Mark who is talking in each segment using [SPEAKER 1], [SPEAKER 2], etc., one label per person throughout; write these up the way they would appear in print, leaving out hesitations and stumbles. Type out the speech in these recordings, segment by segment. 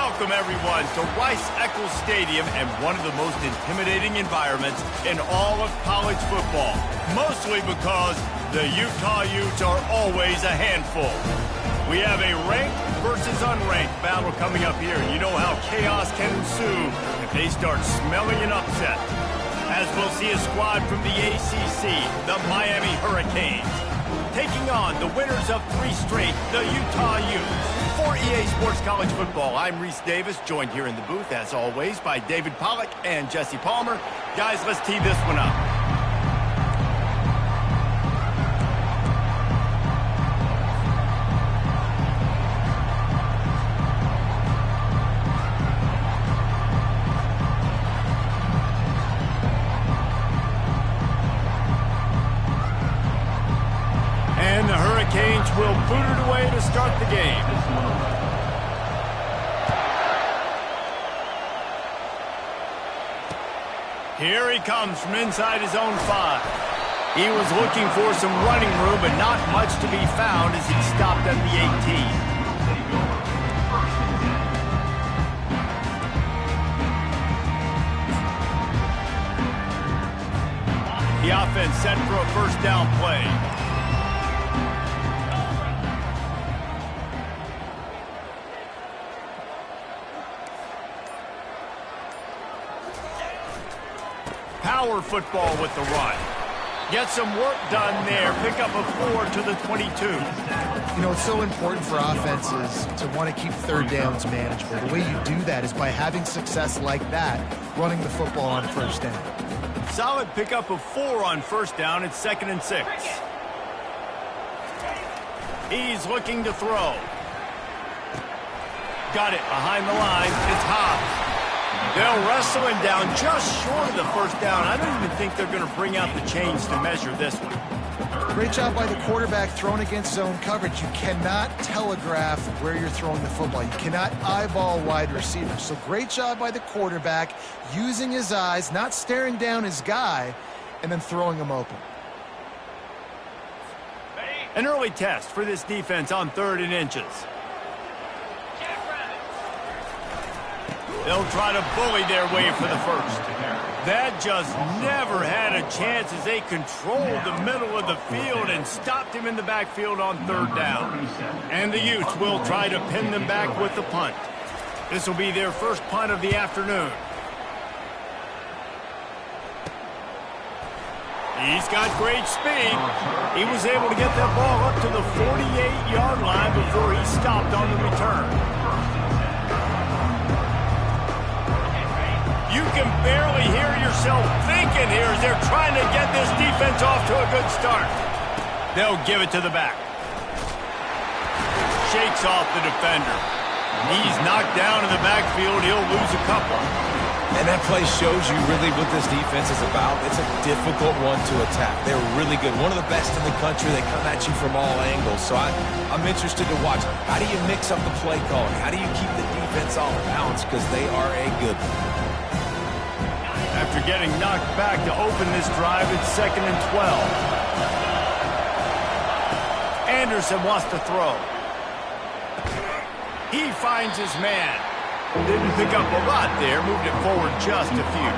[SPEAKER 1] Welcome, everyone, to Rice-Eccles Stadium and one of the most intimidating environments in all of college football, mostly because the Utah Utes are always a handful. We have a ranked versus unranked battle coming up here, and you know how chaos can ensue if they start smelling an upset. As we'll see a squad from the ACC, the Miami Hurricanes, taking on the winners of 3 straight, the Utah Utes. For EA Sports College Football, I'm Reese Davis, joined here in the booth, as always, by David Pollack and Jesse Palmer. Guys, let's tee this one up. And the Hurricanes will boot it away to start the game. Here he comes from inside his own 5. He was looking for some running room, but not much to be found as he stopped at the 18. The offense set for a first down play. Power football with the run. Get some work done there. Pick up a 4 to the 22.
[SPEAKER 2] You know, it's so important for offenses to want to keep third downs manageable. The way you do that is by having success like that, running the football on first down.
[SPEAKER 1] Solid pickup of 4 on first down. It's 2nd and 6. He's looking to throw. Got it behind the line. It's Hobbs. They'll wrestle him down just short of the first down. I don't even think they're going to bring out the chains to measure this one.
[SPEAKER 2] Great job by the quarterback throwing against zone coverage. You cannot telegraph where you're throwing the football. You cannot eyeball wide receivers. So great job by the quarterback using his eyes, not staring down his guy, and then throwing him open.
[SPEAKER 1] An early test for this defense on 3rd and inches. They'll try to bully their way for the first. That just never had a chance as they controlled the middle of the field and stopped him in the backfield on 3rd down. And the Utes will try to pin them back with the punt. This will be their first punt of the afternoon. He's got great speed. He was able to get that ball up to the 48-yard line before he stopped on the return. You can barely hear yourself thinking here as they're trying to get this defense off to a good start. They'll give it to the back. Shakes off the defender. He's knocked down in the backfield. He'll lose a couple.
[SPEAKER 3] And that play shows you really what this defense is about. It's a difficult one to attack. They're really good. One of the best in the country. They come at you from all angles. So I'm interested to watch. How do you mix up the play calling? How do you keep the defense off balance? Because they are a good one.
[SPEAKER 1] After getting knocked back to open this drive, it's 2nd and 12. Anderson wants to throw. He finds his man. Didn't pick up a lot there, moved it forward just a few.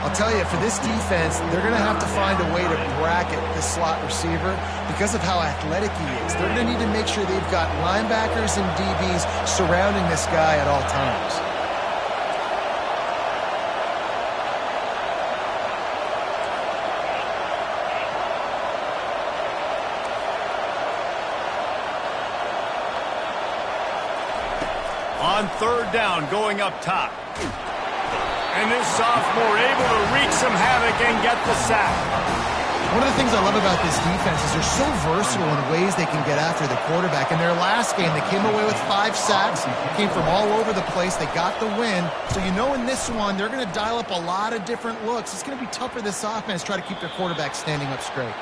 [SPEAKER 2] I'll tell you, for this defense, they're going to have to find a way to bracket this slot receiver because of how athletic he is. They're going to need to make sure they've got linebackers and DBs surrounding this guy at all times.
[SPEAKER 1] On 3rd down, going up top. And this sophomore able to wreak some havoc and get the sack.
[SPEAKER 2] One of the things I love about this defense is they're so versatile in ways they can get after the quarterback. In their last game, they came away with 5 sacks, came from all over the place. They got the win. So you know in this one, they're going to dial up a lot of different looks. It's going to be tough for this offense to try to keep their quarterback standing up straight.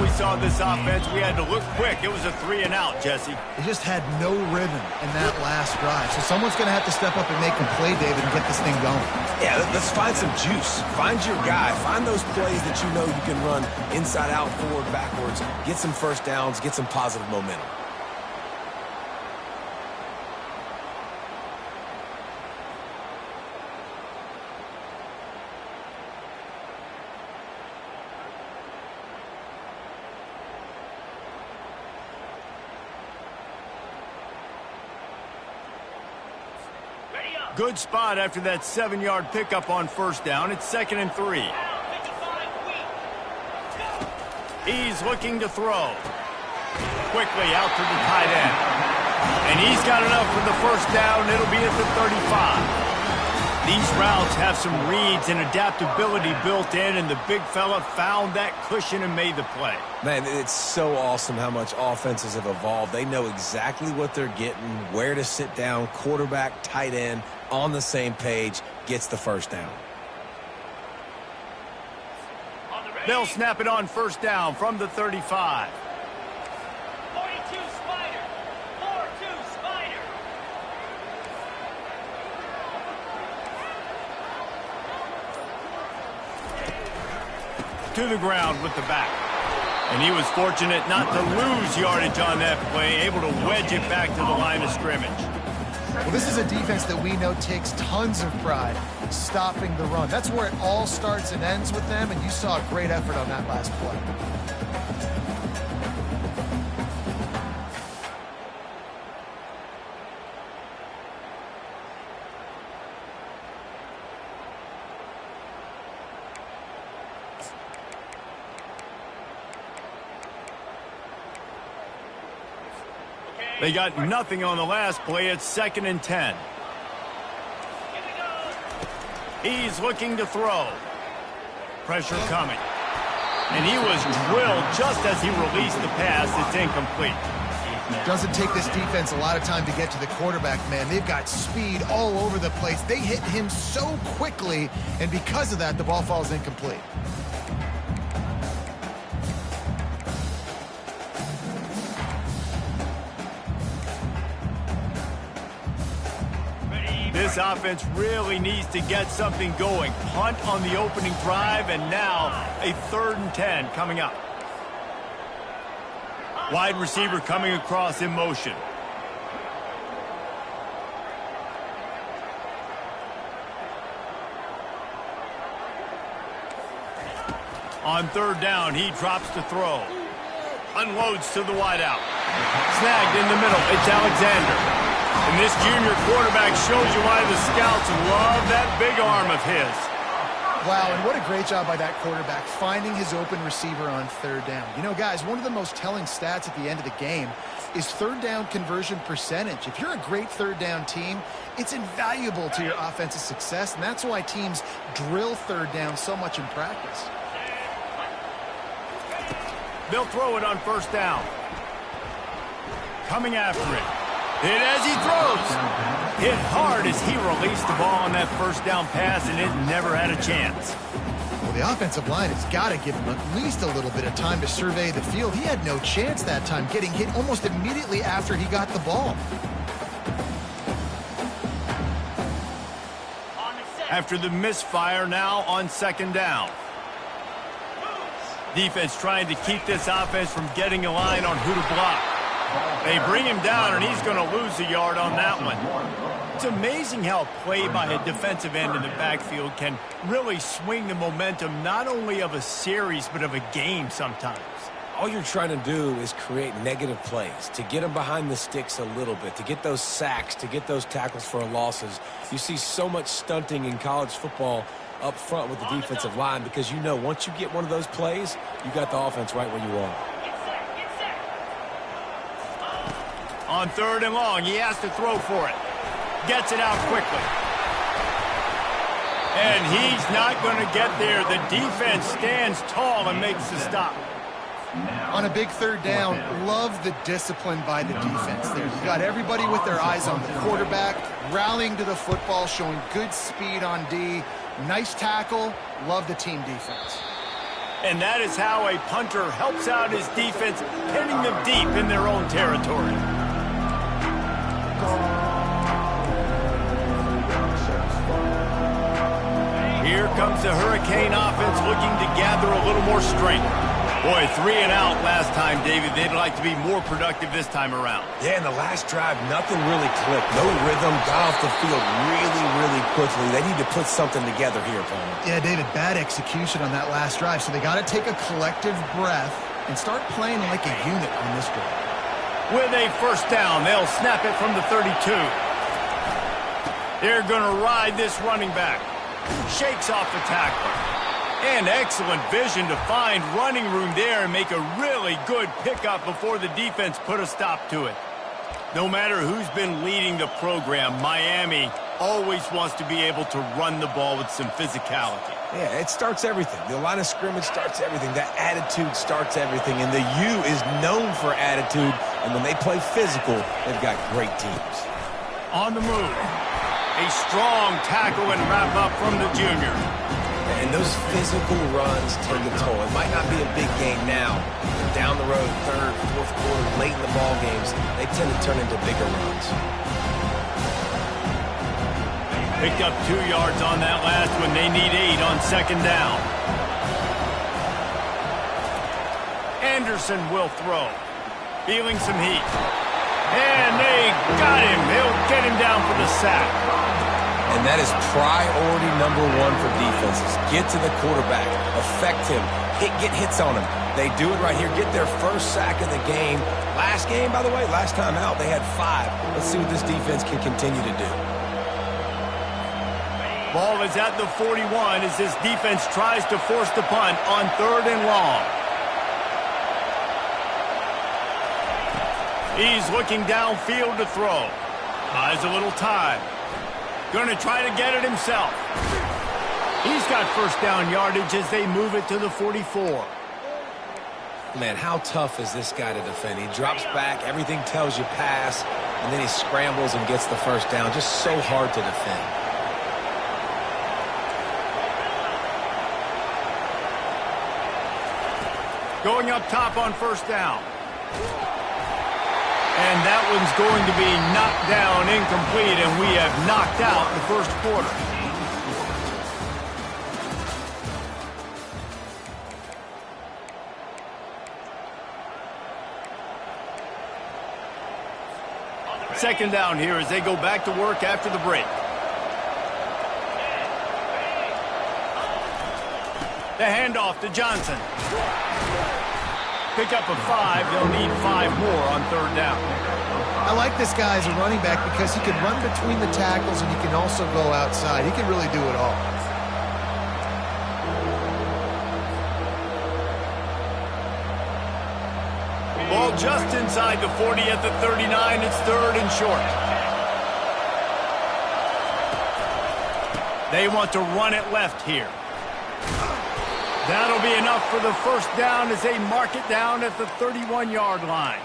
[SPEAKER 1] we saw this offense, we had to look quick. It was a 3-and-out, Jesse.
[SPEAKER 2] They just had no rhythm in that last drive. So someone's going to have to step up and make a play, David, and get this thing going.
[SPEAKER 3] Yeah, let's find some juice. Find your guy. Find those plays that you know you can run inside out, forward, backwards. Get some first downs. Get some positive momentum.
[SPEAKER 1] Good spot after that 7-yard pickup on first down. It's 2nd and 3. He's looking to throw. Quickly out to the tight end. And he's got enough for the first down. It'll be at the 35. These routes have some reads and adaptability built in, and the big fella found that cushion and made the play.
[SPEAKER 3] Man, it's so awesome how much offenses have evolved. They know exactly what they're getting, where to sit down, quarterback, tight end, on the same page, gets the first down.
[SPEAKER 1] They'll snap it on first down from the 35.
[SPEAKER 4] 42 Spider. 4-2 Spider.
[SPEAKER 1] To the ground with the back. And he was fortunate not to lose yardage on that play, able to wedge it back to the line of scrimmage.
[SPEAKER 2] Well, this is a defense that we know takes tons of pride stopping the run. That's where it all starts and ends with them, and you saw a great effort on that last play.
[SPEAKER 1] They got nothing on the last play. It's 2nd and 10. He's looking to throw. Pressure coming. And he was drilled just as he released the pass. It's incomplete.
[SPEAKER 2] It doesn't take this defense a lot of time to get to the quarterback, man. They've got speed all over the place. They hit him so quickly, and because of that, the ball falls incomplete.
[SPEAKER 1] This offense really needs to get something going. Punt on the opening drive, and now a 3rd and 10 coming up. Wide receiver coming across in motion. On 3rd down, he drops to throw. Unloads to the wideout. Snagged in the middle. It's Alexander. And this junior quarterback shows you why the scouts love that big arm of his.
[SPEAKER 2] Wow, and what a great job by that quarterback, finding his open receiver on 3rd down. You know, guys, one of the most telling stats at the end of the game is 3rd down conversion percentage. If you're a great 3rd down team, it's invaluable to your offensive success, and that's why teams drill 3rd down so much in practice.
[SPEAKER 1] They'll throw it on first down. Coming after it. Hit as he throws. Hit hard as he released the ball on that first down pass, and it never had a chance.
[SPEAKER 2] Well, the offensive line has got to give him at least a little bit of time to survey the field. He had no chance that time, getting hit almost immediately after he got the ball.
[SPEAKER 1] After the misfire, now on 2nd down. Defense trying to keep this offense from getting a line on who to block. They bring him down, and he's going to lose a yard on that one. It's amazing how a play by a defensive end in the backfield can really swing the momentum not only of a series but of a game sometimes.
[SPEAKER 3] All you're trying to do is create negative plays, to get them behind the sticks a little bit, to get those sacks, to get those tackles for losses. You see so much stunting in college football up front with the defensive line because you know once you get one of those plays, you got the offense right where you want.
[SPEAKER 1] On 3rd and long, he has to throw for it. Gets it out quickly. And he's not going to get there. The defense stands tall and makes the stop.
[SPEAKER 2] On a big 3rd down, love the discipline by the defense there. You got everybody with their eyes on the quarterback, rallying to the football, showing good speed on D. Nice tackle. Love the team defense.
[SPEAKER 1] And that is how a punter helps out his defense, pinning them deep in their own territory. Here comes the Hurricane offense looking to gather a little more strength. Boy, 3 and out last time, David. They'd like to be more productive this time around.
[SPEAKER 3] Yeah, in the last drive, nothing really clicked. No rhythm, got off the field really quickly. They need to put something together here, Palmer.
[SPEAKER 2] Yeah, David, bad execution on that last drive, so they got to take a collective breath and start playing like a unit on this drive.
[SPEAKER 1] With a first down, they'll snap it from the 32. They're going to ride this running back. Shakes off the tackler. And excellent vision to find running room there and make a really good pickup before the defense put a stop to it. No matter who's been leading the program, Miami always wants to be able to run the ball with some physicality.
[SPEAKER 3] Yeah, it starts everything. The line of scrimmage starts everything. That attitude starts everything. And the U is known for attitude. And when they play physical, they've got great teams.
[SPEAKER 1] On the move. A strong tackle and wrap up from the junior.
[SPEAKER 3] And those physical runs take a toll. It might not be a big game now, but down the road, third, fourth quarter, late in the ball games, they tend to turn into bigger runs.
[SPEAKER 1] Picked up 2 yards on that last one. They need 8 on second down. Anderson will throw. Feeling some heat. And they got him. They'll get him down for the sack.
[SPEAKER 3] And that is priority number 1 for defenses. Get to the quarterback. Affect him. Get hits on him. They do it right here. Get their first sack of the game. Last game, by the way, last time out, they had 5. Let's see what this defense can continue to do.
[SPEAKER 1] Ball is at the 41 as this defense tries to force the punt on 3rd and long. He's looking downfield to throw. Buys a little time. Going to try to get it himself. He's got first down yardage as they move it to the 44.
[SPEAKER 3] Man, how tough is this guy to defend? He drops back, everything tells you pass, and then he scrambles and gets the first down. Just so hard to defend.
[SPEAKER 1] Going up top on first down. And that one's going to be knocked down incomplete, and we have knocked out the first quarter. Second down here as they go back to work after the break. The handoff to Johnson. Pick up a 5. They'll need 5 more on 3rd down.
[SPEAKER 2] I like this guy as a running back because he can run between the tackles and he can also go outside. He can really do it all.
[SPEAKER 1] Ball just inside the 40 at the 39. It's 3rd and short. They want to run it left here. That'll be enough for the first down as they mark it down at the 31-yard line.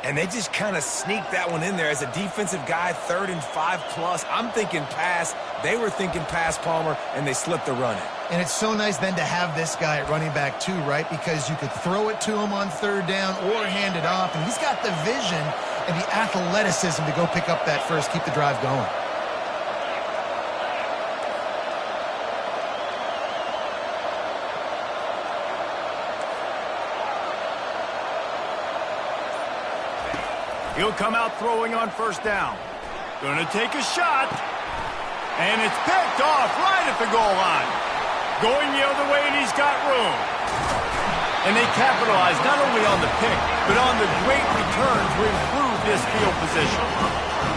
[SPEAKER 3] And they just kind of sneak that one in there as a defensive guy, 3rd and 5+. I'm thinking pass. They were thinking pass, Palmer, and they slipped the run in.
[SPEAKER 2] And it's so nice then to have this guy at running back too, right? Because you could throw it to him on 3rd down or hand it off. And he's got the vision and the athleticism to go pick up that first, keep the drive going.
[SPEAKER 1] He'll come out throwing on first down. Going to take a shot. And it's picked off right at the goal line. Going the other way, and he's got room. And they capitalize not only on the pick, but on the great return to improve this field position.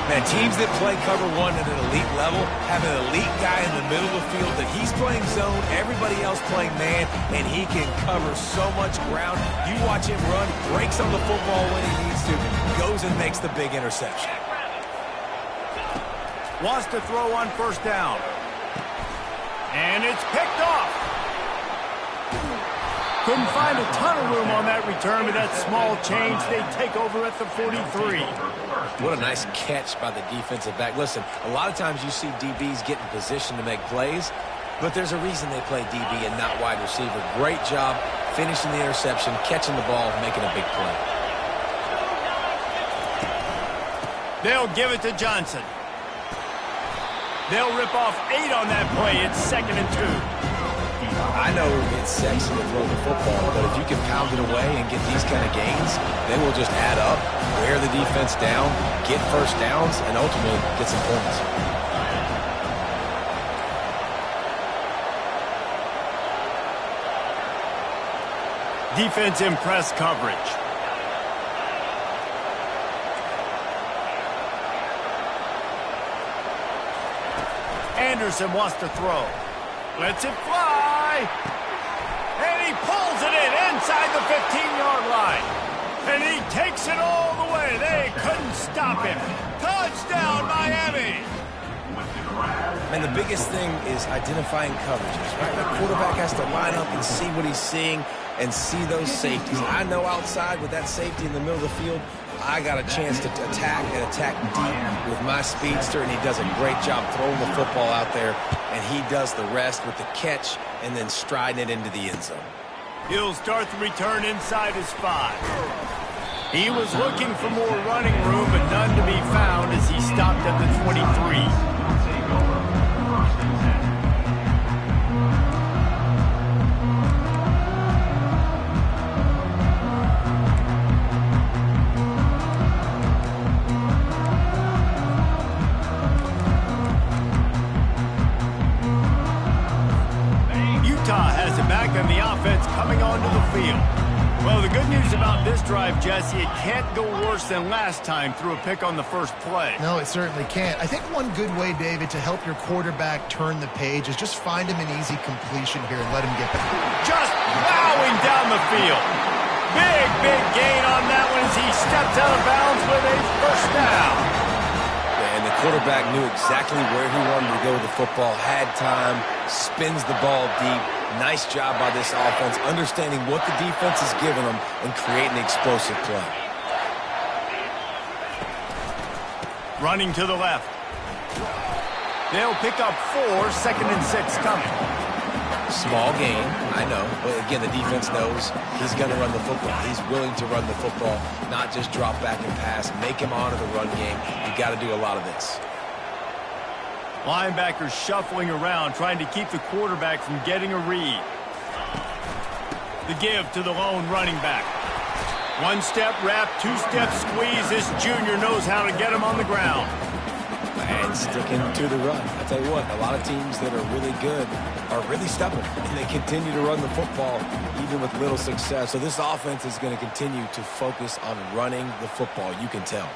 [SPEAKER 3] Man, teams that play cover 1 at an elite level have an elite guy in the middle of the field that he's playing zone, everybody else playing man, and he can cover so much ground. You watch him run, breaks on the football when he needs to, goes and makes the big interception.
[SPEAKER 1] Wants to throw on first down. And it's picked off. Couldn't find a ton of room on that return, but that small change, they take over at the 43.
[SPEAKER 3] What a nice catch by the defensive back. Listen, a lot of times you see DBs get in position to make plays. but there's a reason they play DB and not wide receiver. Great job finishing the interception, catching the ball, making a big play.
[SPEAKER 1] They'll give it to Johnson. They'll rip off 8 on that play. It's 2nd and 2.
[SPEAKER 3] I know it's sexy to throw the football, but if you can pound it away and get these kind of gains, they will just add up, wear the defense down, get first downs, and ultimately get some points.
[SPEAKER 1] Defense in press coverage. Anderson wants to throw. Lets it fly. And he pulls it in inside the 15-yard line. And he takes it all the way. They couldn't stop him. Touchdown, Miami.
[SPEAKER 3] And the biggest thing is identifying coverages, right? The quarterback has to line up and see what he's seeing and see those safeties. I know outside with that safety in the middle of the field, I got a chance to attack and attack deep with my speedster, and he does a great job throwing the football out there, and he does the rest with the catch and then striding it into the end zone.
[SPEAKER 1] He'll start the return inside his 5. He was looking for more running room, but none to be found as he stopped at the 23. And the offense coming onto the field. Well, the good news about this drive, Jesse, it can't go worse than last time through a pick on the first play.
[SPEAKER 2] No, it certainly can't. I think one good way, David, to help your quarterback turn the page is just find him an easy completion here and let him get back.
[SPEAKER 1] Just plowing down the field. Big gain on that one as he steps out of bounds with a first down.
[SPEAKER 3] And the quarterback knew exactly where he wanted to go with the football, had time, spins the ball deep. Nice job by this offense, understanding what the defense is giving them and creating an explosive play.
[SPEAKER 1] Running to the left. They'll pick up 4, 2nd and 6 coming.
[SPEAKER 3] Small gain, I know. But again, the defense knows he's going to run the football. He's willing to run the football, not just drop back and pass, make him honor the run game. You got to do a lot of this.
[SPEAKER 1] Linebackers shuffling around, trying to keep the quarterback from getting a read. The give to the lone running back. 1-step wrap, 2-step squeeze. This junior knows how to get him on the ground.
[SPEAKER 3] And sticking to the run. I tell you what, a lot of teams that are really good are really stubborn, and they continue to run the football even with little success. So this offense is going to continue to focus on running the football. You can tell.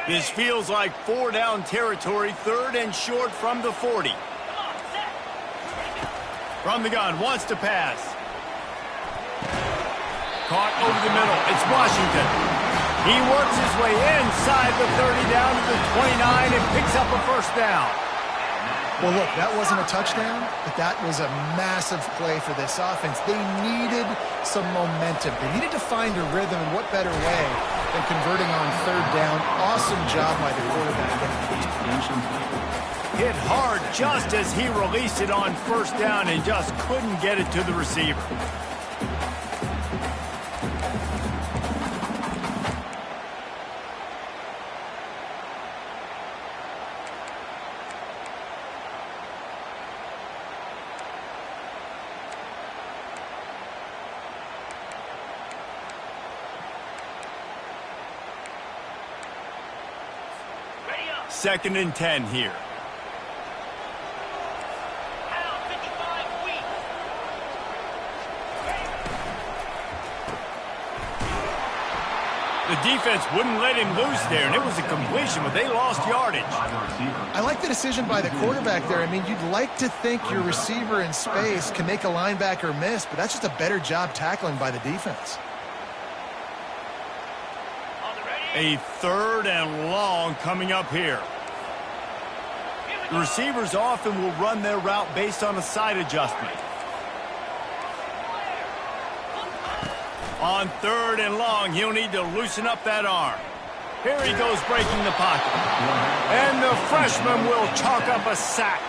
[SPEAKER 1] This feels like 4-down territory, 3rd and short from the 40. From the gun, wants to pass. Caught over the middle. It's Washington. He works his way inside the 30 down to the 29 and picks up a first down.
[SPEAKER 2] Well, look, that wasn't a touchdown, but that was a massive play for this offense. They needed some momentum. They needed to find a rhythm, and what better way than converting on 3rd down. Awesome job by the quarterback.
[SPEAKER 1] Hit hard just as he released it on 1st down and just couldn't get it to the receiver. Second and 10 here. The defense wouldn't let him loose there, and it was a completion, but they lost yardage.
[SPEAKER 2] I like the decision by the quarterback there. I mean, you'd like to think your receiver in space can make a linebacker miss, but that's just a better job tackling by the defense.
[SPEAKER 1] A 3rd and long coming up here. The receivers often will run their route based on a side adjustment. On 3rd and long, he'll need to loosen up that arm. Here he goes breaking the pocket. And the freshman will chalk up a sack.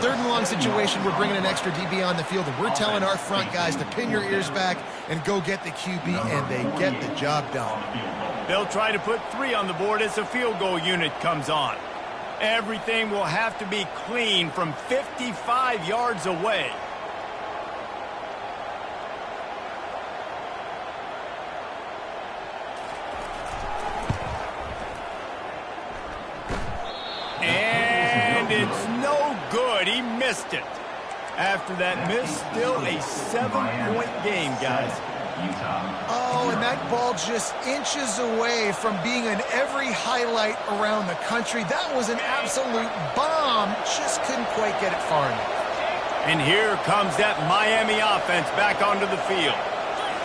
[SPEAKER 2] 3rd and long situation, we're bringing an extra DB on the field, and we're telling our front guys to pin your ears back and go get the QB, and they get the job done.
[SPEAKER 1] They'll try to put 3 on the board as the field goal unit comes on. Everything will have to be clean from 55 yards away. And it's no good. He missed it. After that miss, still a 7-point game, guys.
[SPEAKER 2] Oh, and that ball just inches away from being in every highlight around the country. That was an absolute bomb. Just couldn't quite get it far enough.
[SPEAKER 1] And here comes that Miami offense back onto the field.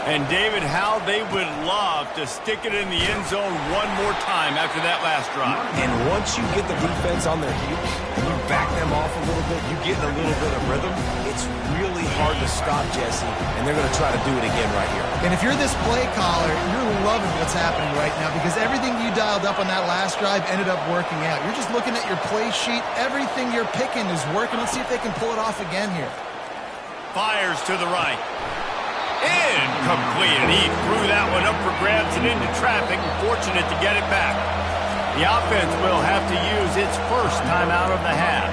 [SPEAKER 1] And David, how they would love to stick it in the end zone one more time after that last drive.
[SPEAKER 3] And once you get the defense on their heels and you back them off a little bit, you get a little bit of rhythm, it's really hard to stop Jesse, and they're going to try to do it again right here.
[SPEAKER 2] And if you're this play caller, you're loving what's happening right now because everything you dialed up on that last drive ended up working out. You're just looking at your play sheet. Everything you're picking is working. Let's see if they can pull it off again here.
[SPEAKER 1] Fires to the right. Incomplete, and he threw that one up for grabs and into traffic, and fortunate to get it back. The offense will have to use its first timeout of the half.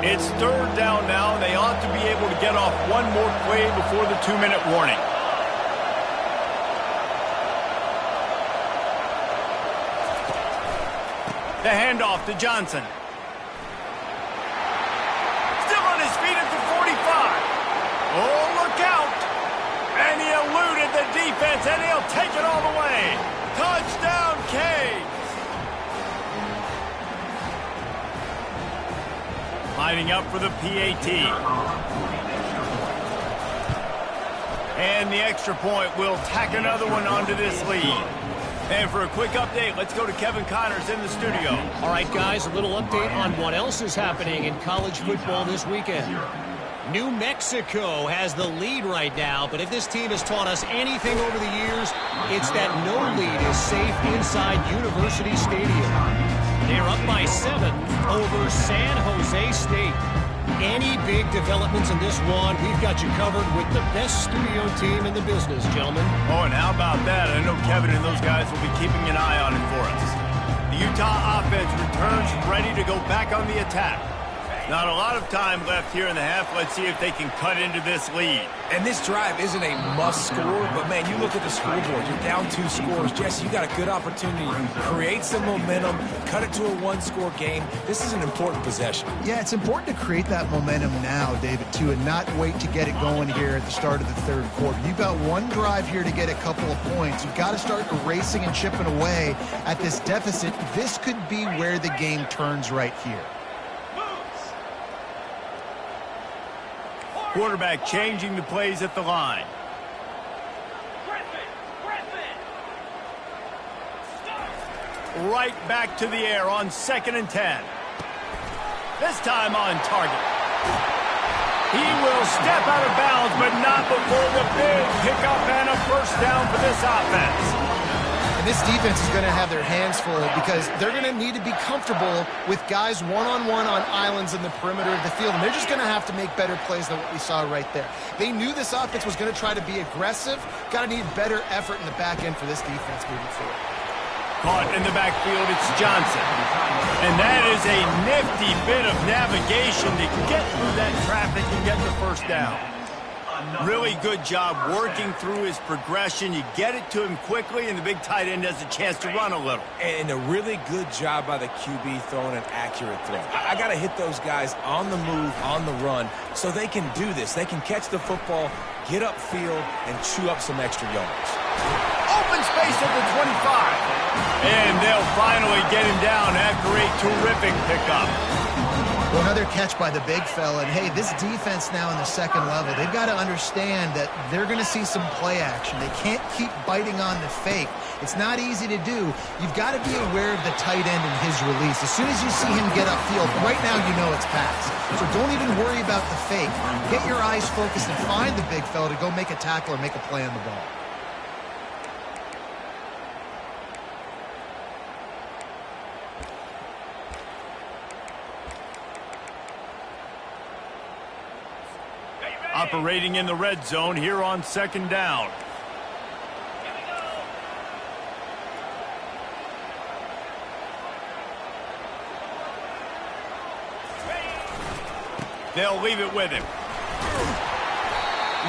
[SPEAKER 1] It's 3rd down now, and they ought to be able to get off one more play before the 2-minute warning. The handoff to Johnson. Oh, look out! And he eluded the defense, and he'll take it all the way. Touchdown, Canes! Lining up for the PAT. And the extra point will tack another one onto this lead. And for a quick update, let's go to Kevin Connors in the studio.
[SPEAKER 5] All right, guys, a little update on what else is happening in college football this weekend. New Mexico has the lead right now, but if this team has taught us anything over the years, it's that no lead is safe inside University Stadium. They're up by 7 over San Jose State. Any big developments in this one, we've got you covered with the best studio team in the business, gentlemen.
[SPEAKER 1] Oh, and how about that? I know Kevin and those guys will be keeping an eye on it for us. The Utah offense returns ready to go back on the attack. Not a lot of time left here in the half. Let's see if they can cut into this lead.
[SPEAKER 3] And this drive isn't a must score, but man, you look at the scoreboard, you're down 2 scores. Jesse, you got a good opportunity to create some momentum, cut it to a 1-score game. This is an important possession.
[SPEAKER 2] Yeah, it's important to create that momentum now, David, too, and not wait to get it going here at the start of the 3rd quarter. You've got one drive here to get a couple of points. You've got to start erasing and chipping away at this deficit. This could be where the game turns right here.
[SPEAKER 1] Quarterback changing the plays at the line. Right back to the air on 2nd and 10. This time on target. He will step out of bounds, but not before the big pickup and a first down for this offense.
[SPEAKER 2] And this defense is going to have their hands full because they're going to need to be comfortable with guys one-on-one on islands in the perimeter of the field. And they're just going to have to make better plays than what we saw right there. They knew this offense was going to try to be aggressive. Got to need better effort in the back end for this defense moving forward.
[SPEAKER 1] Caught in the backfield, it's Johnson. And that is a nifty bit of navigation to get through that traffic and get the first down. Really good job working through his progression. You get it to him quickly, and the big tight end has a chance to run a little.
[SPEAKER 3] And a really good job by the QB throwing an accurate throw. I got to hit those guys on the move, on the run, so they can do this. They can catch the football, get upfield, and chew up some extra yards.
[SPEAKER 1] Open space at the 25. And they'll finally get him down after a terrific pickup.
[SPEAKER 2] Well, another catch by the big fella. And, hey, this defense now in the second level, they've got to understand that they're going to see some play action. They can't keep biting on the fake. It's not easy to do. You've got to be aware of the tight end and his release. As soon as you see him get upfield, right now you know it's pass. So don't even worry about the fake. Get your eyes focused and find the big fella to go make a tackle or make a play on the ball.
[SPEAKER 1] Operating in the red zone here on second down. They'll leave it with him.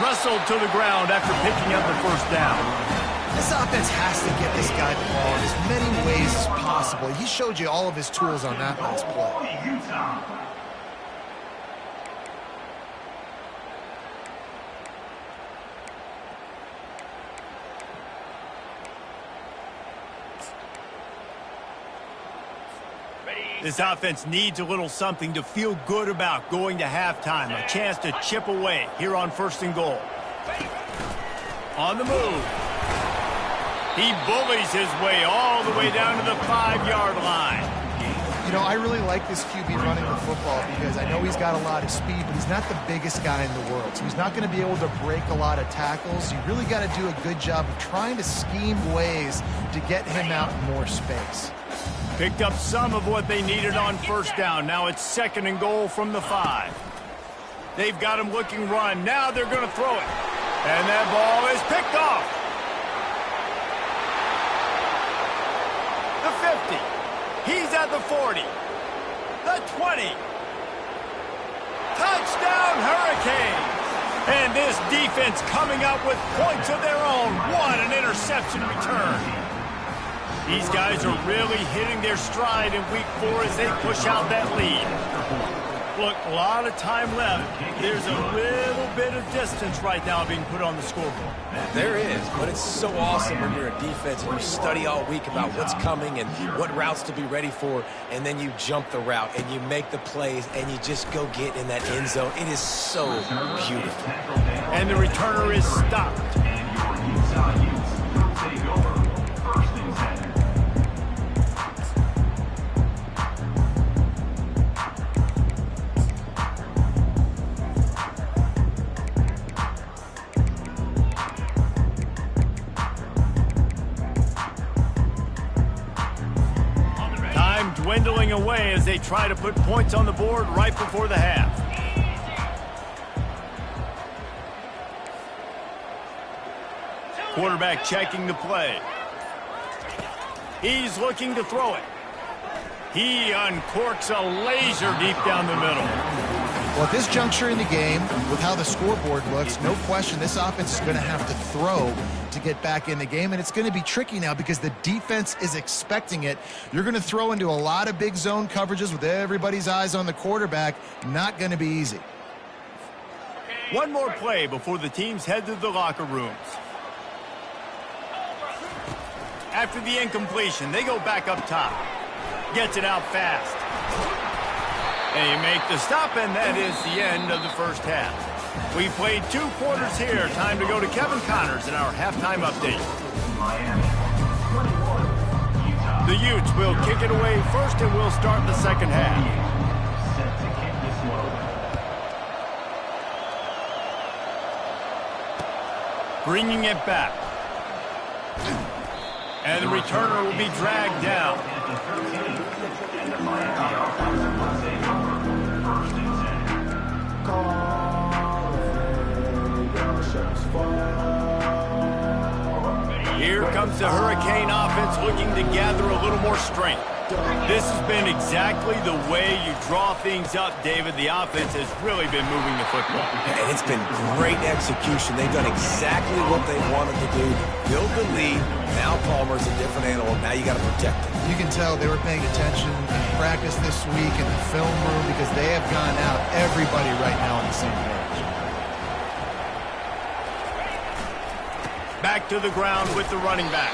[SPEAKER 1] Wrestled to the ground after picking up the first down.
[SPEAKER 2] This offense has to get this guy the ball in as many ways as possible. He showed you all of his tools on that last play.
[SPEAKER 1] This offense needs a little something to feel good about going to halftime. A chance to chip away here on 1st and goal. On the move. He bullies his way all the way down to the 5-yard line.
[SPEAKER 2] You know, I really like this QB running the football because I know he's got a lot of speed, but he's not the biggest guy in the world. So he's not going to be able to break a lot of tackles. You really got to do a good job of trying to scheme ways to get him out in more space.
[SPEAKER 1] Picked up some of what they needed on 1st down. Now it's 2nd and goal from the 5. They've got him looking run. Now they're going to throw it. And that ball is picked off. The 50. He's at the 40. The 20. Touchdown Hurricanes. And this defense coming up with points of their own. What an interception return. These guys are really hitting their stride in week 4 as they push out that lead. Look, a lot of time left. There's a little bit of distance right now being put on the scoreboard.
[SPEAKER 3] There is, but it's so awesome when you're a defense and you study all week about what's coming and what routes to be ready for, and then you jump the route and you make the plays and you just go get in that end zone. It is so beautiful.
[SPEAKER 1] And the returner is stopped. Dwindling away as they try to put points on the board right before the half. Quarterback checking the play. He's looking to throw it. He uncorks a laser deep down the middle.
[SPEAKER 2] Well, at this juncture in the game, with how the scoreboard looks, no question this offense is going to have to throw to get back in the game, and it's going to be tricky now because the defense is expecting it. You're going to throw into a lot of big zone coverages with everybody's eyes on the quarterback. Not going to be easy.
[SPEAKER 1] One more play before the teams head to the locker rooms. After the incompletion, they go back up top. Gets it out fast. They make the stop, and that is the end of the first half. We played 2 quarters here. Time to go to Kevin Connors in our halftime update. The Utes will kick it away first, and we'll start the second half. Bringing it back. And the returner will be dragged down. Here comes the Hurricane offense looking to gather a little more strength. This has been exactly the way you draw things up, David. The offense has really been moving the football.
[SPEAKER 3] And it's been great execution. They've done exactly what they wanted to do. Build the lead. Now Palmer's a different animal. Now you got to protect it.
[SPEAKER 2] You can tell they were paying attention in practice this week in the film room because they have gone out, everybody right now on the same page.
[SPEAKER 1] Back to the ground with the running back.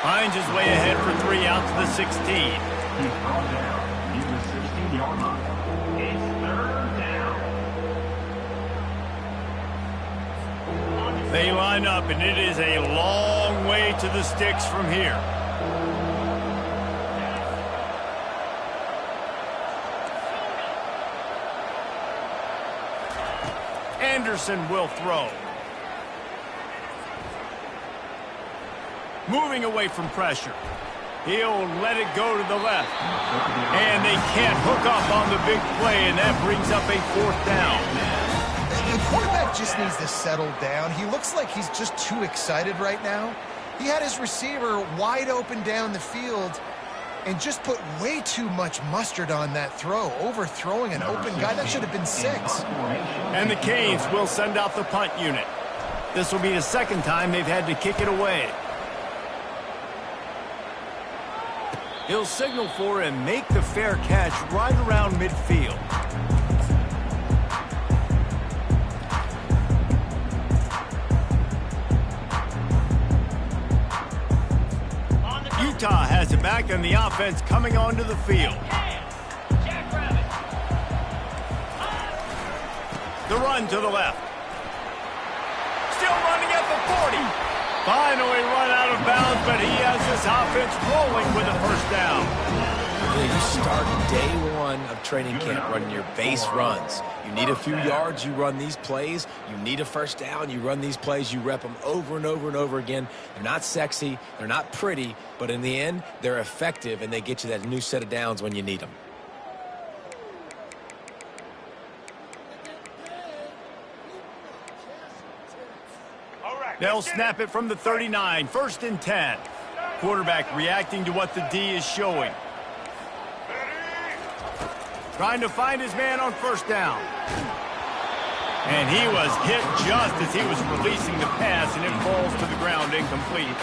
[SPEAKER 1] Finds his way ahead for 3 out to the 16. They line up, and it is a long way to the sticks from here. Anderson will throw. Moving away from pressure. He'll let it go to the left. And they can't hook up on the big play, and that brings up a 4th down.
[SPEAKER 2] The quarterback just needs to settle down. He looks like he's just too excited right now. He had his receiver wide open down the field and just put way too much mustard on that throw, overthrowing an open guy. That should have been 6.
[SPEAKER 1] And the Canes will send out the punt unit. This will be the 2nd time they've had to kick it away. He'll signal for and make the fair catch right around midfield. Utah has it back, and the offense coming onto the field. The run to the left. Still running at the 40. Finally run out of bounds, but he has this offense rolling with a 1st down.
[SPEAKER 3] You start day 1 of training camp running your base runs. You need a few yards, you run these plays. You need a 1st down, you run these plays. You rep them over and over and over again. They're not sexy, they're not pretty, but in the end, they're effective, and they get you that new set of downs when you need them.
[SPEAKER 1] They'll snap it from the 39, 1st and 10. Quarterback reacting to what the D is showing. Trying to find his man on 1st down. And he was hit just as he was releasing the pass, and it falls to the ground incomplete.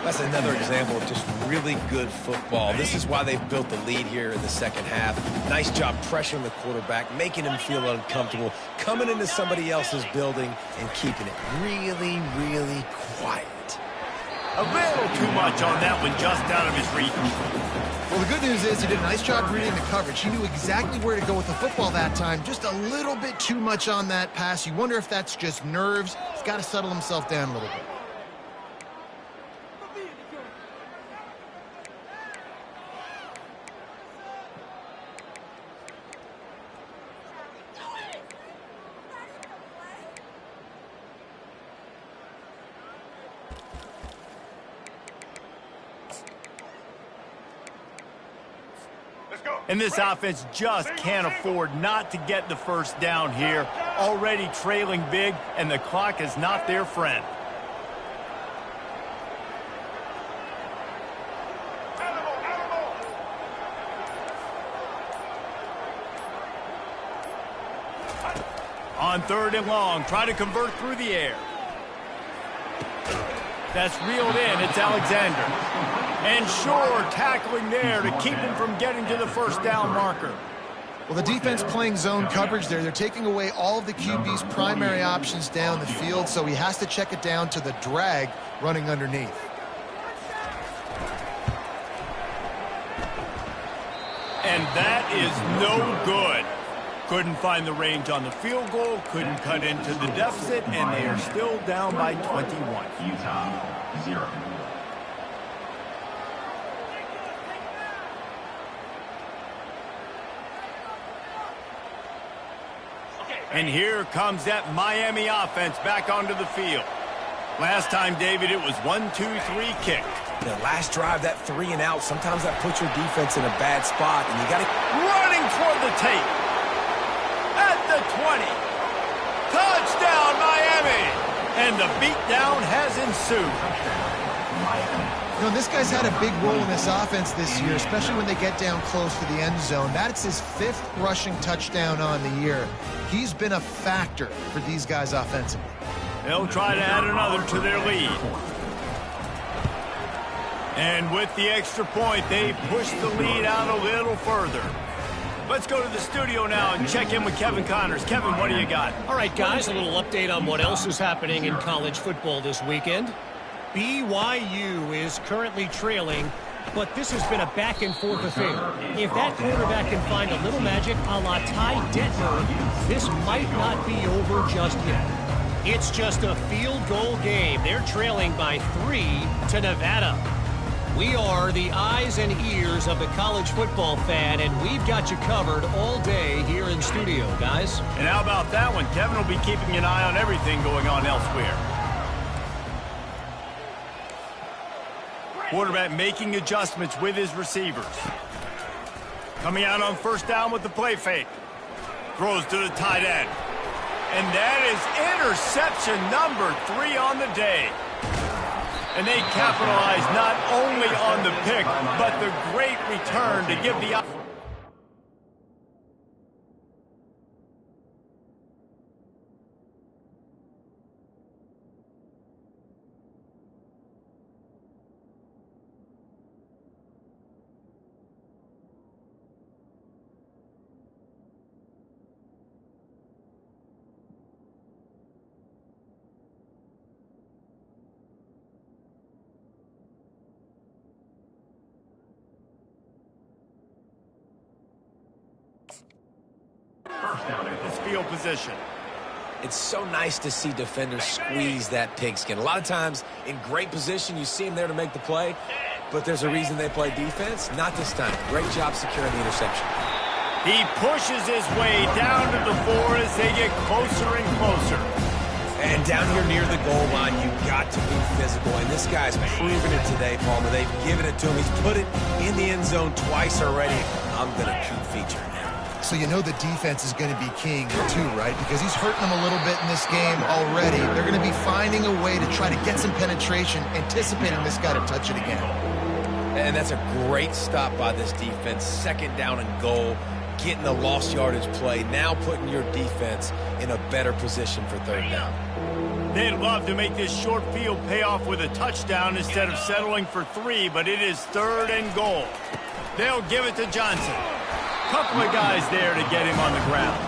[SPEAKER 3] That's another example of just really good football. This is why they've built the lead here in the 2nd half. Nice job pressuring the quarterback, making him feel uncomfortable, coming into somebody else's building and keeping it really, really quiet.
[SPEAKER 1] A little too much on that one, just out of his reach.
[SPEAKER 2] Well, the good news is he did a nice job reading the coverage. He knew exactly where to go with the football that time. Just a little bit too much on that pass. You wonder if that's just nerves. He's got to settle himself down a little bit.
[SPEAKER 1] And this offense just can't afford not to get the 1st down here. Already trailing big, and the clock is not their friend. On 3rd and long, try to convert through the air. That's reeled in. It's Alexander. And Shore tackling there to keep him from getting to the 1st down marker.
[SPEAKER 2] Well, the defense playing zone coverage there. They're taking away all of the QB's primary options down the field, so he has to check it down to the drag running underneath.
[SPEAKER 1] And that is no good. Couldn't find the range on the field goal, couldn't cut into the deficit, and they are still down by 21.
[SPEAKER 6] Utah 0.
[SPEAKER 1] And here comes that Miami offense back onto the field. Last time, David, it was 1-2-3 kick.
[SPEAKER 3] The last drive, that 3 and out, sometimes that puts your defense in a bad spot, and you got to...
[SPEAKER 1] Running toward the tape. At the 20. Touchdown, Miami! And the beatdown has ensued.
[SPEAKER 2] You know, this guy's had a big role in this offense this year, especially when they get down close to the end zone. That's his 5th rushing touchdown on the year. He's been a factor for these guys offensively.
[SPEAKER 1] They'll try to add another to their lead. And with the extra point, they push the lead out a little further. Let's go to the studio now and check in with Kevin Connors. Kevin, what do you got?
[SPEAKER 5] All right, guys, a little update on what else is happening in college football this weekend. BYU is currently trailing, but this has been a back-and-forth affair. If that quarterback can find a little magic a la Ty Detmer, this might not be over just yet. It's just a field goal game. They're trailing by 3 to Nevada. We are the eyes and ears of the college football fan, and we've got you covered all day here in studio, guys.
[SPEAKER 1] And how about that one? Kevin will be keeping an eye on everything going on elsewhere. Quarterback making adjustments with his receivers. Coming out on first down with the play fake. Throws to the tight end. And that is interception number 3 on the day. And they capitalize not only on the pick, but the great return to give the... This field position.
[SPEAKER 3] It's so nice to see defenders squeeze that pigskin. A lot of times in great position, you see them there to make the play, but there's a reason they play defense. Not this time. Great job securing the interception.
[SPEAKER 1] He pushes his way down to the 4 as they get closer and closer.
[SPEAKER 3] And down here near the goal line, you've got to be physical. And this guy's proven it today, Palmer. They've given it to him. He's put it in the end zone twice already. I'm going to keep featuring him.
[SPEAKER 2] So you know the defense is going to be king too, right? Because he's hurting them a little bit in this game already. They're going to be finding a way to try to get some penetration, anticipating this guy to touch it again.
[SPEAKER 3] And that's a great stop by this defense. Second down and goal, getting the lost yardage play, now putting your defense in a better position for third down.
[SPEAKER 1] They'd love to make this short field pay off with a touchdown instead of settling for 3, but it is third and goal. They'll give it to Johnson. Couple of guys there to get him on the ground.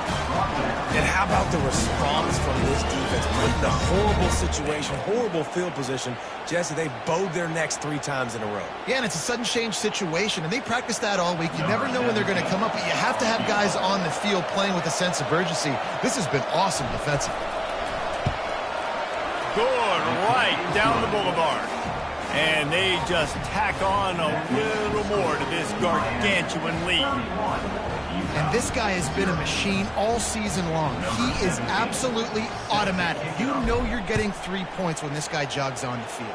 [SPEAKER 3] And how about the response from this defense? Put in a horrible situation, horrible field position. Jesse, they bowed their necks 3 times in a row.
[SPEAKER 2] Yeah, and it's a sudden change situation, and they practice that all week. You never know when they're going to come up, but you have to have guys on the field playing with a sense of urgency. This has been awesome defensively.
[SPEAKER 1] Good, right down the boulevard. And they just tack on a little more to this gargantuan lead.
[SPEAKER 2] And this guy has been a machine all season long. He is absolutely automatic. You know you're getting 3 points when this guy jogs on the field.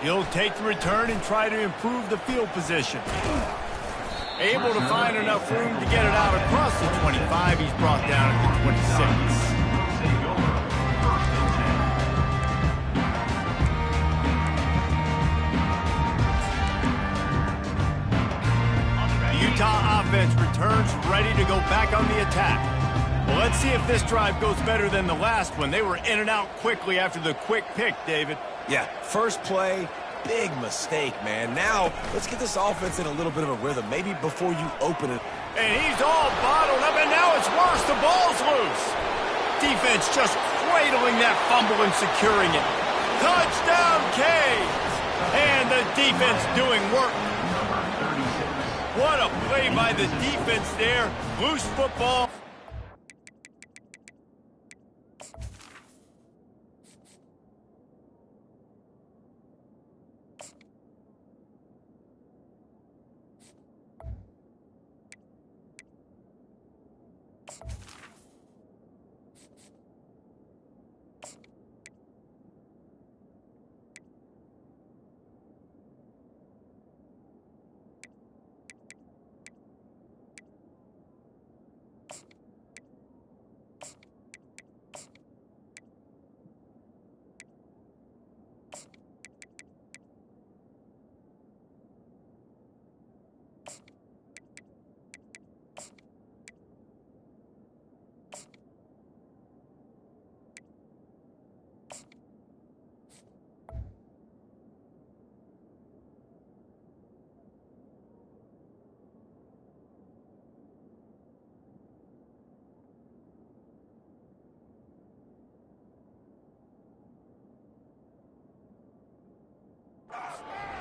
[SPEAKER 1] He'll take the return and try to improve the field position. Able to find enough room to get it out across the 25. He's brought down at the 26. Utah offense returns ready to go back on the attack. Well, let's see if this drive goes better than the last one. They were in and out quickly after the quick pick, David.
[SPEAKER 3] Yeah, first play, big mistake, man. Now, let's get this offense in a little bit of a rhythm, maybe before you open it.
[SPEAKER 1] And he's all bottled up, and now it's worse. The ball's loose. Defense just cradling that fumble and securing it. Touchdown, Canes! And the defense doing work. What a play by the defense there. Loose football.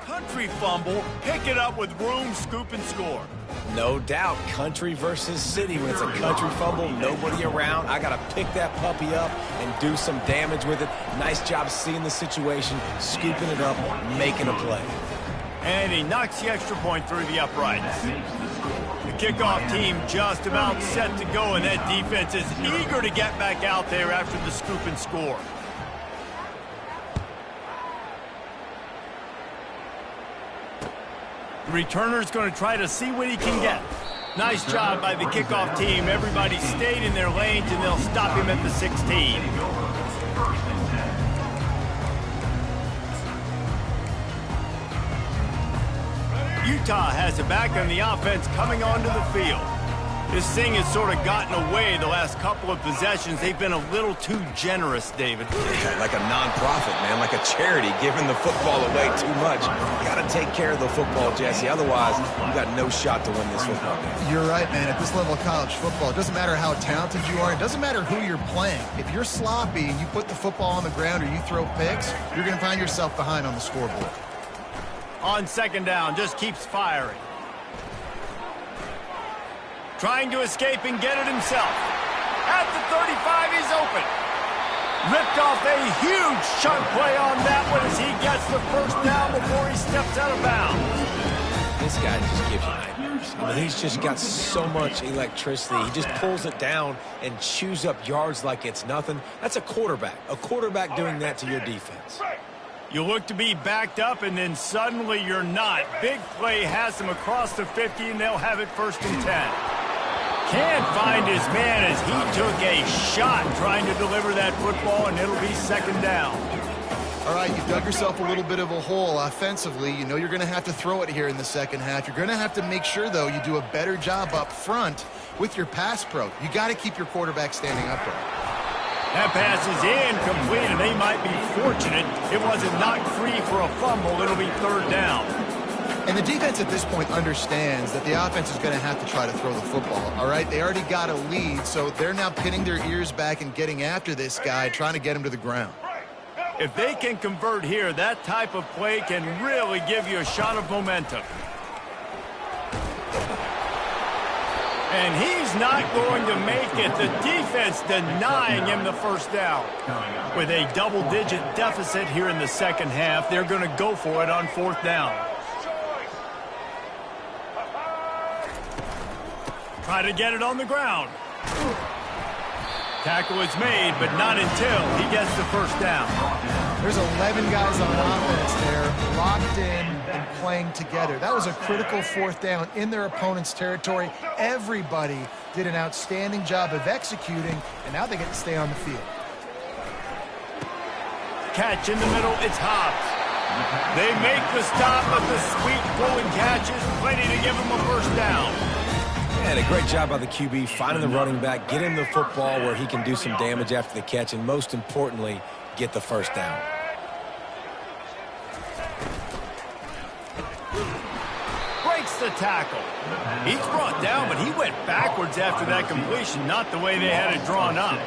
[SPEAKER 1] Country fumble, pick it up with room, scoop, and score.
[SPEAKER 3] No doubt, country versus city. When it's a country fumble, nobody around, I got to pick that puppy up and do some damage with it. Nice job seeing the situation, scooping it up, making a play.
[SPEAKER 1] And he knocks the extra point through the uprights. The kickoff team just about set to go, and that defense is eager to get back out there after the scoop and score. The returner's going to try to see what he can get. Nice job by the kickoff team. Everybody stayed in their lanes, and they'll stop him at the 16. Utah has it back on the offense coming onto the field. This thing has sort of gotten away the last couple of possessions. They've been a little too generous, David.
[SPEAKER 3] Yeah, like a non-profit, man, like a charity, giving the football away too much. You got to take care of the football, Jesse. Otherwise, you got no shot to win this football game.
[SPEAKER 2] You're right, man. At this level of college football, it doesn't matter how talented you are. It doesn't matter who you're playing. If you're sloppy and you put the football on the ground or you throw picks, you're going to find yourself behind on the scoreboard.
[SPEAKER 1] On second down, just keeps firing. Trying to escape and get it himself. At the 35, he's open. Ripped off a huge chunk play on that one as he gets the first down before he steps out of bounds.
[SPEAKER 3] This guy just gives you nightmares. I mean, he's just got so much electricity. He just pulls it down and chews up yards like it's nothing. That's a quarterback. A quarterback doing that to your defense.
[SPEAKER 1] You look to be backed up, and then suddenly you're not. Big play has him across the 50, and they'll have it 1st and 10. Can't find his man as he took a shot trying to deliver that football, and it'll be 2nd down.
[SPEAKER 2] All right, you've dug yourself a little bit of a hole offensively. You know you're going to have to throw it here in the second half. You're going to have to make sure, though, you do a better job up front with your pass pro. You got to keep your quarterback standing upright.
[SPEAKER 1] That pass is incomplete, and they might be fortunate it wasn't knocked free for a fumble. It'll be 3rd down.
[SPEAKER 2] And the defense at this point understands that the offense is going to have to try to throw the football, all right? They already got a lead, so they're now pinning their ears back and getting after this guy, trying to get him to the ground.
[SPEAKER 1] If they can convert here, that type of play can really give you a shot of momentum. And he's not going to make it. The defense denying him the 1st down. With a double-digit deficit here in the second half, they're going to go for it on 4th down. Try to get it on the ground. Tackle is made, but not until he gets the 1st down.
[SPEAKER 2] There's 11 guys on offense there, locked in and playing together. That was a critical 4th down in their opponent's territory. Everybody did an outstanding job of executing, and now they get to stay on the field.
[SPEAKER 1] Catch in the middle, it's Hobbs. They make the stop, but the sweet pulling catch is plenty to give him a 1st down.
[SPEAKER 3] And a great job by the QB, finding the running back, get him the football where he can do some damage after the catch, and most importantly, get the 1st down.
[SPEAKER 1] Breaks the tackle. He's brought down, but he went backwards after that completion, not the way they had it drawn up.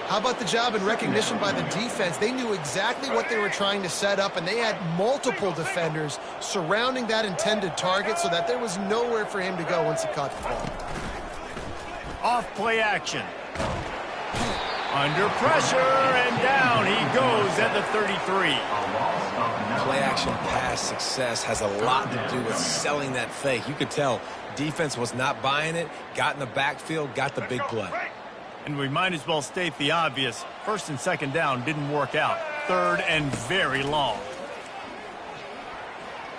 [SPEAKER 2] How about the job and recognition by the defense? They knew exactly what they were trying to set up, and they had multiple defenders surrounding that intended target so that there was nowhere for him to go once he caught the ball.
[SPEAKER 1] Off play action. Under pressure, and down he goes at the 33.
[SPEAKER 3] Play action pass success has a lot to do with selling that fake. You could tell defense was not buying it, got in the backfield, got the big play.
[SPEAKER 1] And we might as well state the obvious. 1st and 2nd down didn't work out. 3rd and very long.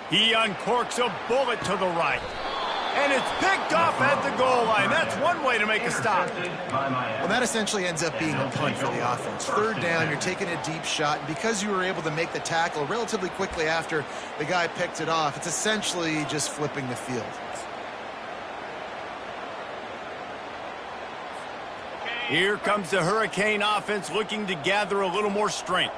[SPEAKER 1] He uncorks a bullet to the right. And it's picked off at the goal line. That's one way to make a stop.
[SPEAKER 2] Well, that essentially ends up being a punt for the offense. 3rd down, you're taking a deep shot, and because you were able to make the tackle relatively quickly after the guy picked it off, it's essentially just flipping the field.
[SPEAKER 1] Here comes the Hurricane offense looking to gather a little more strength.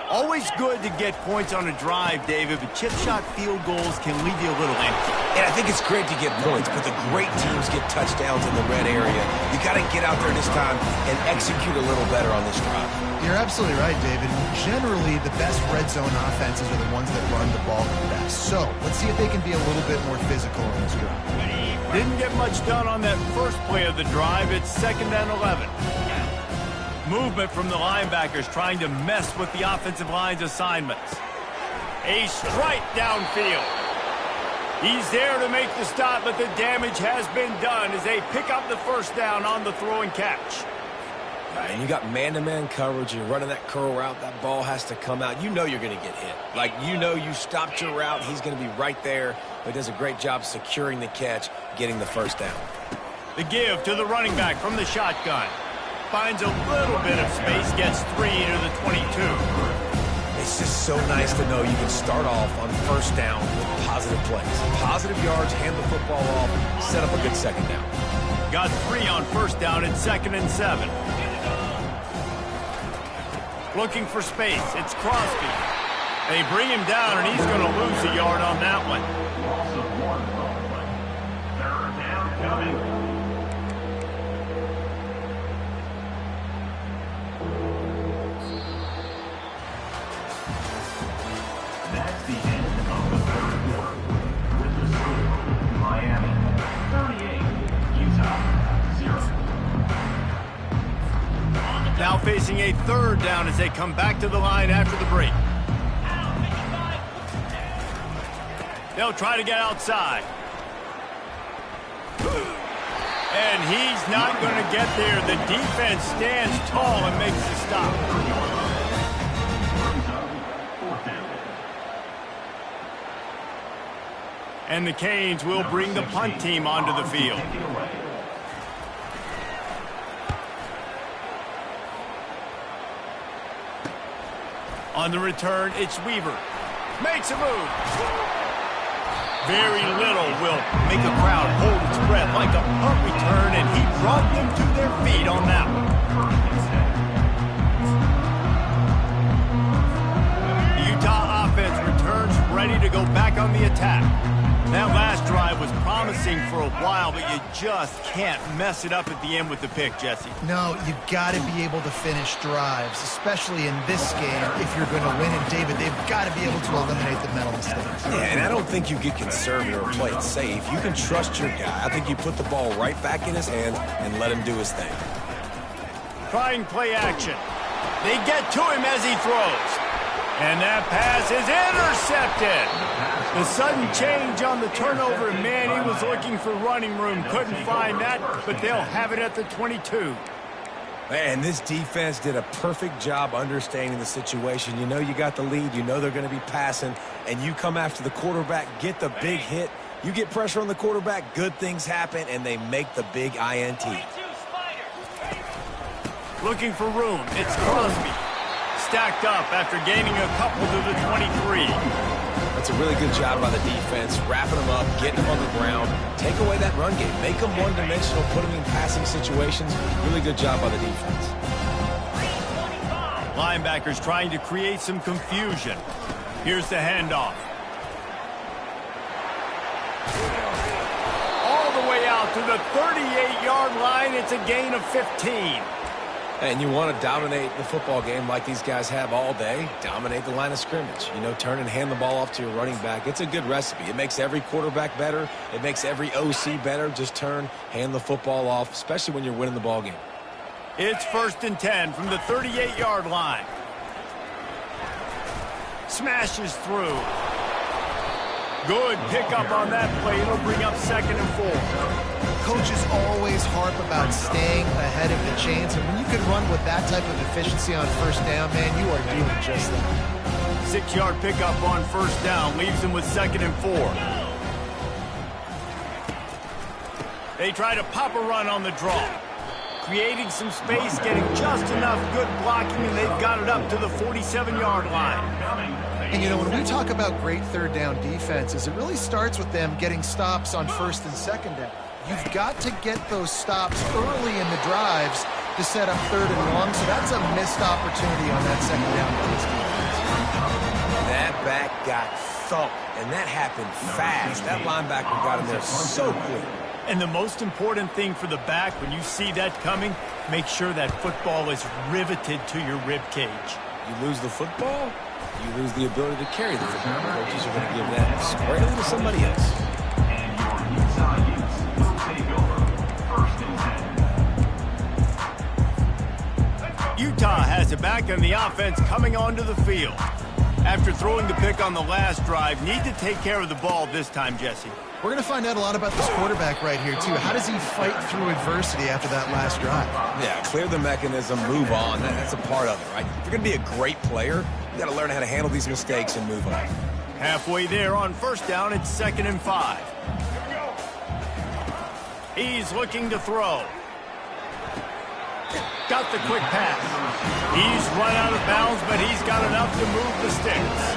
[SPEAKER 1] Always good to get points on a drive, David, but chip shot field goals can leave you a little empty.
[SPEAKER 3] And I think it's great to get points, but the great teams get touchdowns in the red area. You got to get out there this time and execute a little better on this drive.
[SPEAKER 2] You're absolutely right, David. Generally, the best red zone offenses are the ones that run the ball the best. So let's see if they can be a little bit more physical on this drive.
[SPEAKER 1] Didn't get much done on that first play of the drive. It's 2nd and 11. Movement from the linebackers trying to mess with the offensive line's assignments. A strike downfield. He's there to make the stop, but the damage has been done as they pick up the first down on the throw and catch.
[SPEAKER 3] And you got man-to-man coverage. You're running that curl route. That ball has to come out. You know you're going to get hit. Like, you know you stopped your route. He's going to be right there. But he does a great job securing the catch, getting the first down.
[SPEAKER 1] The give to the running back from the shotgun. Finds a little bit of space, gets 3 to the 22.
[SPEAKER 3] It's just so nice to know you can start off on first down with positive plays. Positive yards, hand the football off, set up a good second down.
[SPEAKER 1] Got 3 on first down at 2nd and 7. Looking for space. It's Crosby. They bring him down, and he's going to lose a yard on that one.
[SPEAKER 6] Third down coming. That's the end of the third quarter. With the score, Miami 38, Utah 0.
[SPEAKER 1] Now facing a 3rd down as they come back to the line after the break. They'll try to get outside. And he's not going to get there. The defense stands tall and makes the stop. And the Canes will bring the punt team onto the field. On the return, it's Weaver. Makes a move. Very little will make a crowd hold its breath like a punt return, and he brought them to their feet on that one. The Utah offense returns ready to go back on the attack. That last drive was promising for a while, but you just can't mess it up at the end with the pick, Jesse.
[SPEAKER 2] No, you got to be able to finish drives, especially in this game. If you're going to win it, David, they've got to be able to eliminate the mental mistakes.
[SPEAKER 3] Yeah, and I don't think you get conservative or play it safe. You can trust your guy. I think you put the ball right back in his hands and let him do his thing.
[SPEAKER 1] Trying play action. They get to him as he throws. And that pass is intercepted. The sudden change on the turnover, man, he was looking for running room. Couldn't find that, but they'll have it at the 22.
[SPEAKER 3] Man, this defense did a perfect job understanding the situation. You know you got the lead. You know they're going to be passing. And you come after the quarterback, get the big hit. You get pressure on the quarterback, good things happen, and they make the big INT.
[SPEAKER 1] Looking for room. It's Crosby. Stacked up after gaining a couple to the 23.
[SPEAKER 3] That's a really good job by the defense, wrapping them up, getting them on the ground. Take away that run game. Make them one-dimensional, put them in passing situations. Really good job by the defense.
[SPEAKER 1] Linebackers trying to create some confusion. Here's the handoff. All the way out to the 38-yard line. It's a gain of 15.
[SPEAKER 3] And you want to dominate the football game like these guys have all day. Dominate the line of scrimmage. You know, turn and hand the ball off to your running back. It's a good recipe. It makes every quarterback better. It makes every OC better. Just turn, hand the football off, especially when you're winning the ball game.
[SPEAKER 1] It's 1st and 10 from the 38-yard line. Smashes through. Good pickup on that play. It'll bring up 2nd and 4.
[SPEAKER 2] Coaches always harp about staying ahead of the chains, and when you can run with that type of efficiency on first down, man, you are doing just that.
[SPEAKER 1] 6-yard pickup on first down leaves them with 2nd and 4. They try to pop a run on the draw. Creating some space, getting just enough good blocking, and they've got it up to the 47-yard line.
[SPEAKER 2] And, you know, when we talk about great third down defenses, it really starts with them getting stops on first and second down. You've got to get those stops early in the drives to set up 3rd and long, so that's a missed opportunity on that second down by this defense.
[SPEAKER 3] That back got thump, and that happened fast. That linebacker got him there so quick.
[SPEAKER 1] And the most important thing for the back, when you see that coming, make sure that football is riveted to your rib cage.
[SPEAKER 3] You lose the football, you lose the ability to carry the football. Coaches are going to give that squarely to somebody else.
[SPEAKER 6] And your Utah Utes will take over. 1st and 10.
[SPEAKER 1] Utah has it back on the offense coming onto the field. After throwing the pick on the last drive, need to take care of the ball this time, Jesse.
[SPEAKER 2] We're going to find out a lot about this quarterback right here, too. How does he fight through adversity after that last drive?
[SPEAKER 3] Yeah, clear the mechanism, move on. That's a part of it, right? If you're going to be a great player, you got to learn how to handle these mistakes and move on.
[SPEAKER 1] Halfway there on 1st down, it's 2nd and 5. He's looking to throw. Got the quick pass. He's run out of bounds, but he's got enough to move the sticks.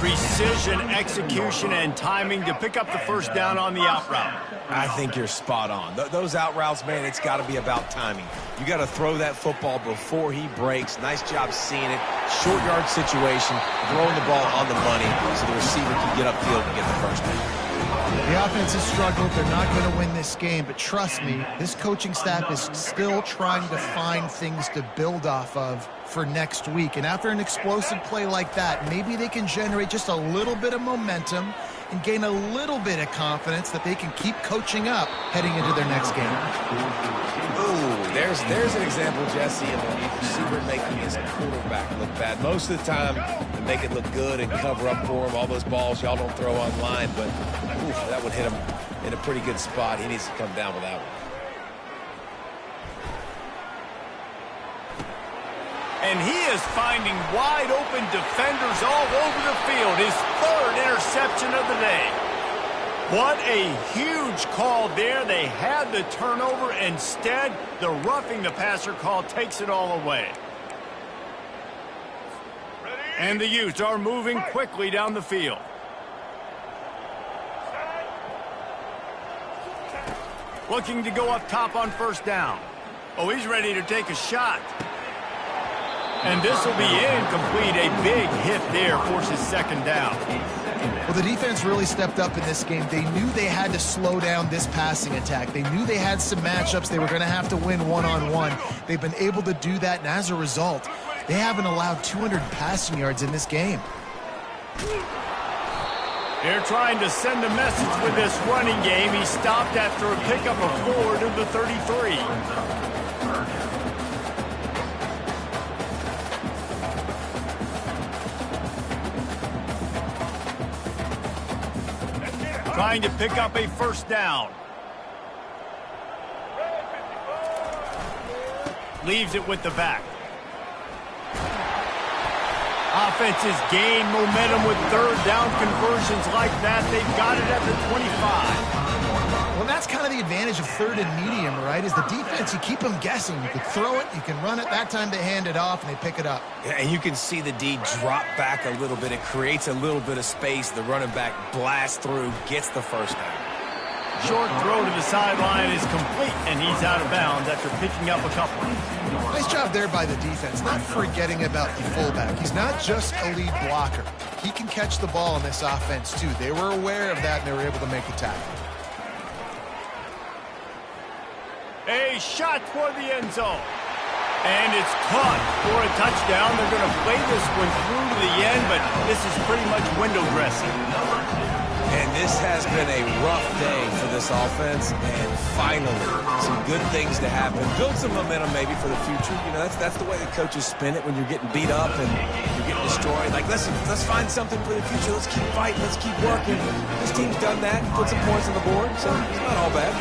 [SPEAKER 1] Precision, execution, and timing to pick up the 1st down on the out route.
[SPEAKER 3] I think you're spot on. Those out routes, man, it's got to be about timing. You got to throw that football before he breaks. Nice job seeing it. Short yard situation, throwing the ball on the money so the receiver can get upfield and get the 1st down.
[SPEAKER 2] The offense has struggled. They're not going to win this game, but trust me, this coaching staff is still trying to find things to build off of for next week. And after an explosive play like that, maybe they can generate just a little bit of momentum and gain a little bit of confidence that they can keep coaching up heading into their next game.
[SPEAKER 3] Ooh, there's an example, Jesse, of a receiver making his quarterback look bad. Most of the time, they make it look good and cover up for him. All those balls y'all don't throw online, but oof, that would hit him in a pretty good spot. He needs to come down with that one.
[SPEAKER 1] And he is finding wide open defenders all over the field. His 3rd interception of the day. What a huge call there. They had the turnover. Instead, the roughing the passer call takes it all away. And the Utes are moving quickly down the field. Looking to go up top on 1st down. Oh, he's ready to take a shot. And this will be incomplete. A big hit there forces 2nd down.
[SPEAKER 2] Well, the defense really stepped up in this game. They knew they had to slow down this passing attack. They knew they had some matchups they were going to have to win one-on-one. They've been able to do that, and as a result, they haven't allowed 200 passing yards in this game.
[SPEAKER 1] They're trying to send a message with this running game. He stopped after a pickup of 4 to the 33. Trying to pick up a 1st down. Leaves it with the back. Offenses gain momentum with 3rd down conversions like that. They've got it at the 25.
[SPEAKER 2] Well, that's kind of the advantage of 3rd and medium, right? Is the defense, you keep them guessing. You can throw it, you can run it. That time they hand it off and they pick it up.
[SPEAKER 3] Yeah, and you can see the D drop back a little bit. It creates a little bit of space. The running back blasts through, gets the 1st down.
[SPEAKER 1] Short throw to the sideline is complete, and he's out of bounds after picking up a couple.
[SPEAKER 2] Nice job there by the defense, not forgetting about the fullback. He's not just a lead blocker. He can catch the ball in this offense, too. They were aware of that, and they were able to make the tackle.
[SPEAKER 1] A shot toward the end zone. And it's caught for a touchdown. They're going to play this one through to the end, but this is pretty much window dressing.
[SPEAKER 3] And this has been a rough day for this offense, and finally, some good things to happen. Build some momentum maybe for the future. You know, that's the way the coaches spin it when you're getting beat up and you're getting destroyed. Like, let's find something for the future. Let's keep fighting. Let's keep working. This team's done that, put some points on the board, so it's not all bad.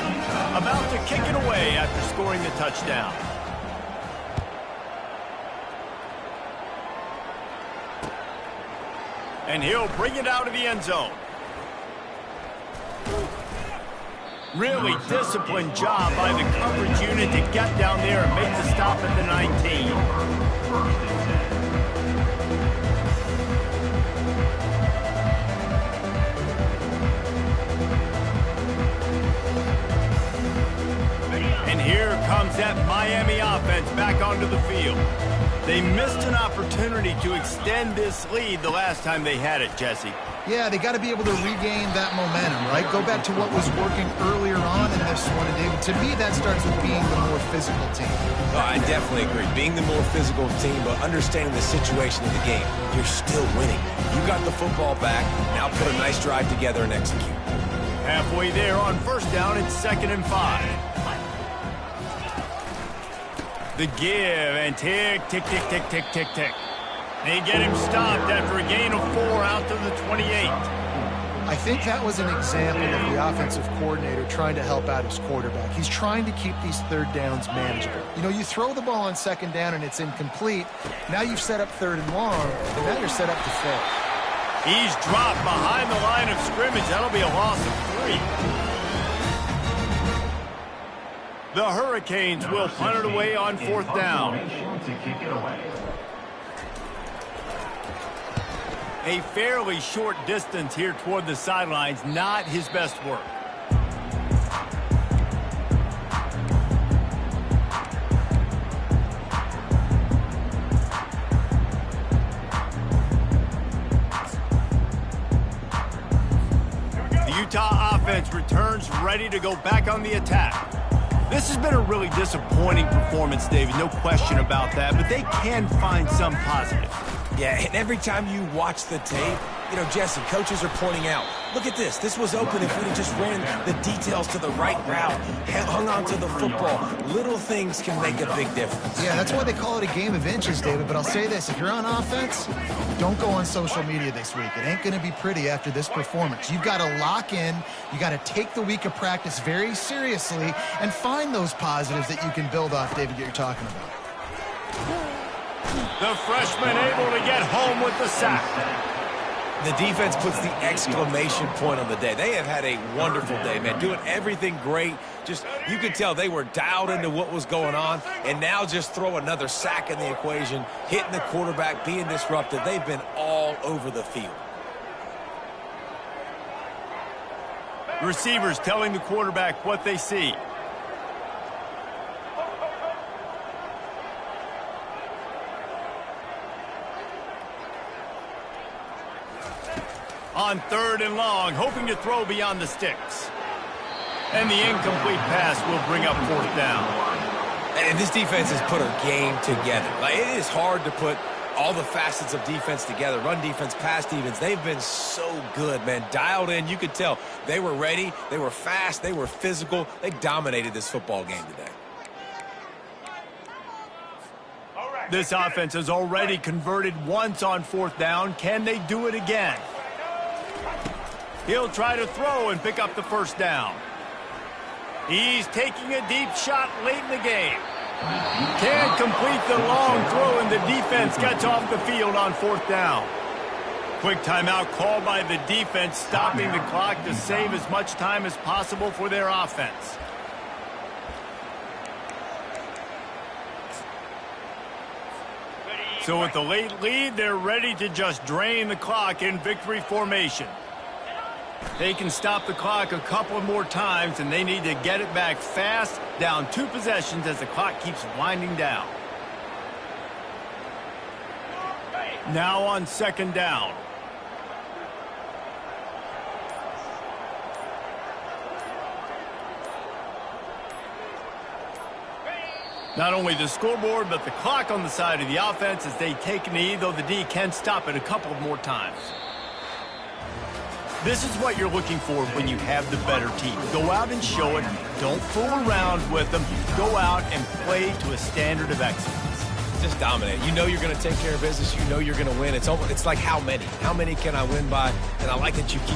[SPEAKER 1] About to kick it away after scoring the touchdown. And he'll bring it out of the end zone. Really disciplined job by the coverage unit to get down there and make the stop at the 19. And here comes that Miami offense back onto the field. They missed an opportunity to extend this lead the last time they had it, Jesse.
[SPEAKER 2] Yeah, they got to be able to regain that momentum, right? Go back to what was working earlier on in this one. And David, to me, that starts with being the more physical team.
[SPEAKER 3] Oh, I definitely agree. Being the more physical team, but understanding the situation of the game. You're still winning. You got the football back. Now put a nice drive together and execute.
[SPEAKER 1] Halfway there on first down, it's 2nd and 5. The give and tick, tick, tick, tick, tick, tick, tick. They get him stopped after a gain of 4 out to the 28.
[SPEAKER 2] I think that was an example of the offensive coordinator trying to help out his quarterback. He's trying to keep these third downs manageable. You know, you throw the ball on 2nd down and it's incomplete. Now you've set up 3rd and long, and now you're set up to fail.
[SPEAKER 1] He's dropped behind the line of scrimmage. That'll be a loss of 3. The Hurricanes will punt it away on 4th down.
[SPEAKER 6] To kick it away.
[SPEAKER 1] A fairly short distance here toward the sidelines, not his best work. The Utah offense returns ready to go back on the attack. This has been a really disappointing performance, David, no question about that, but they can find some positive.
[SPEAKER 3] Yeah, and every time you watch the tape, you know, Jesse, coaches are pointing out, look at this. This was open if we'd have just ran the details to the right route, hung on to the football. Little things can make a big difference.
[SPEAKER 2] Yeah, that's why they call it a game of inches, David. But I'll say this, if you're on offense, don't go on social media this week. It ain't going to be pretty after this performance. You've got to lock in. You got to take the week of practice very seriously and find those positives that you can build off, David, that you're talking about.
[SPEAKER 1] The freshman able to get home with the sack.
[SPEAKER 3] The defense puts the exclamation point on the day. They have had a wonderful day, man. Doing everything great. Just, you could tell they were dialed into what was going on. And now just throw another sack in the equation, hitting the quarterback, being disruptive. They've been all over the field.
[SPEAKER 1] Receivers telling the quarterback what they see. On 3rd and long, hoping to throw beyond the sticks. And the incomplete pass will bring up 4th down.
[SPEAKER 3] And this defense has put a game together. Like, it is hard to put all the facets of defense together. Run defense, pass defense. They've been so good, man. Dialed in. You could tell they were ready. They were fast. They were physical. They dominated this football game today.
[SPEAKER 1] This offense has already converted once on 4th down. Can they do it again? He'll try to throw and pick up the 1st down. He's taking a deep shot late in the game. Can't complete the long throw, and the defense gets off the field on 4th down. Quick timeout called by the defense, stopping the clock to save as much time as possible for their offense. So with the late lead, they're ready to just drain the clock in victory formation. They can stop the clock a couple more times, and they need to get it back fast, down 2 possessions as the clock keeps winding down. Now on 2nd down. Not only the scoreboard, but the clock on the side of the offense as they take a knee, though the D can stop it a couple of more times. This is what you're looking for when you have the better team. Go out and show it. Don't fool around with them. Go out and play to a standard of excellence.
[SPEAKER 3] Just dominate. You know you're going to take care of business. You know you're going to win. It's like how many? How many can I win by? And I like that you keep